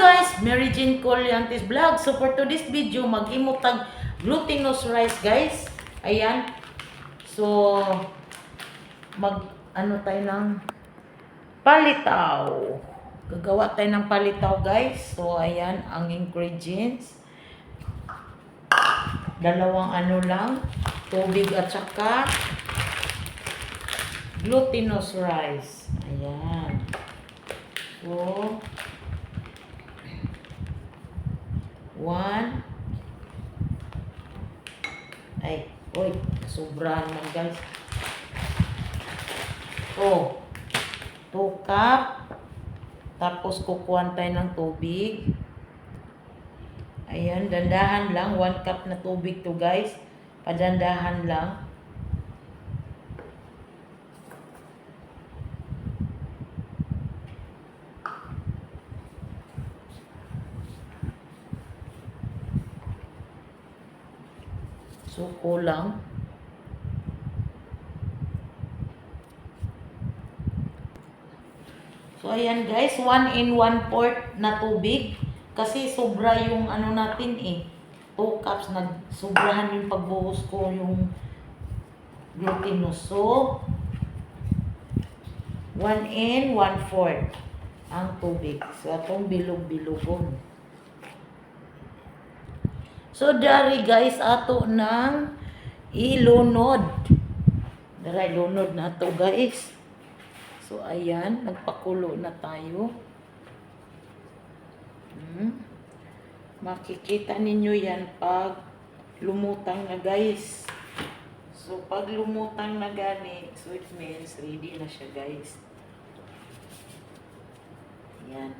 guys, Mary Jane Colliantes Vlog. So for today's video, maghimutag glutinous rice guys. Ayan. So ano tayo ng palitaw. Gagawa tayo ng palitaw guys. So ayan ang ingredients. Dalawang ano lang, tubig at saka glutinous rice. Ayan. So 1. Ay, oy, sobrahan man guys. So, 2 cup. Tapos kukuhan tayo ng tubig. Ayan, dandahan lang. 1 cup na tubig to guys. Padandahan lang. So, kulang. So, ayan guys, 1 in 1/4 na tubig. Kasi sobra yung ano natin eh. 2 cups, sobrahan yung pagbuhos ko yung glutinous. So, 1 in 1/4 ang tubig. So, atong bilog-bilogon. So, dari guys, ato nang ilunod. Dari, lunod na to guys. So, ayan, nagpakulo na tayo. Makikita ninyo yan pag lumutang na guys. So, pag lumutang na gani, so it means ready na siya guys. Ayan.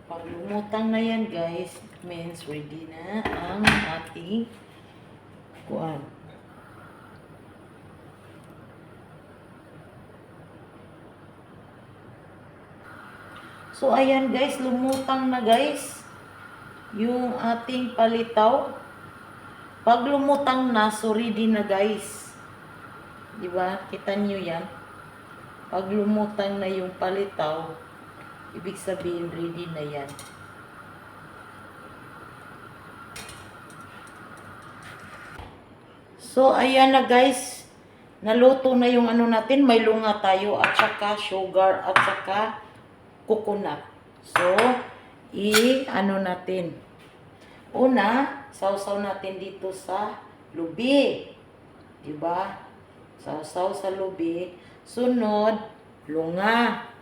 Pag lumutang na yan guys, it means ready na ang ating kuwan. So ayan guys, lumutang na guys yung ating palitaw. Pag lumutang na, so ready na guys. Diba? Kita nyo yan. Pag lumutang na yung palitaw, ibig sabihin, ready na yan. So, ayan na guys. Naluto na yung ano natin. May lunga tayo at saka sugar at saka coconut. So, ano natin. Una, sausaw natin dito sa lubi. Diba? Sausaw sa lubi. Sunod, lunga.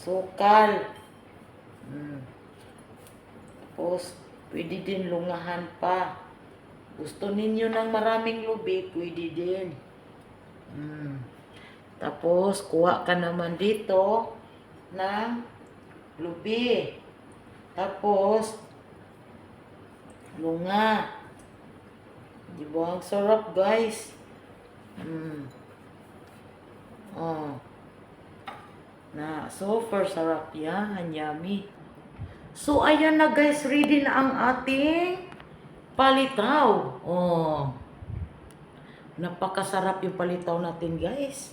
Sukal. Tapos, pwede din lungahan pa. Gusto ninyo ng maraming lubi, pwede din. Tapos, kuha ka naman dito ng lubi. Tapos, lunga. Diba? Ang sarap, guys. Super sarap yan. Yummy. So, ayan na guys. Ready na ang ating palitaw. Napakasarap yung palitaw natin guys.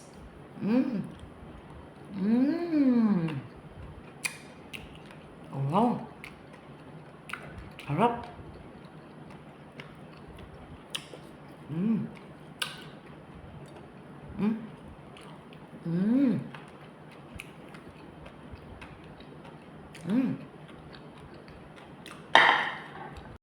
Wow. Harap.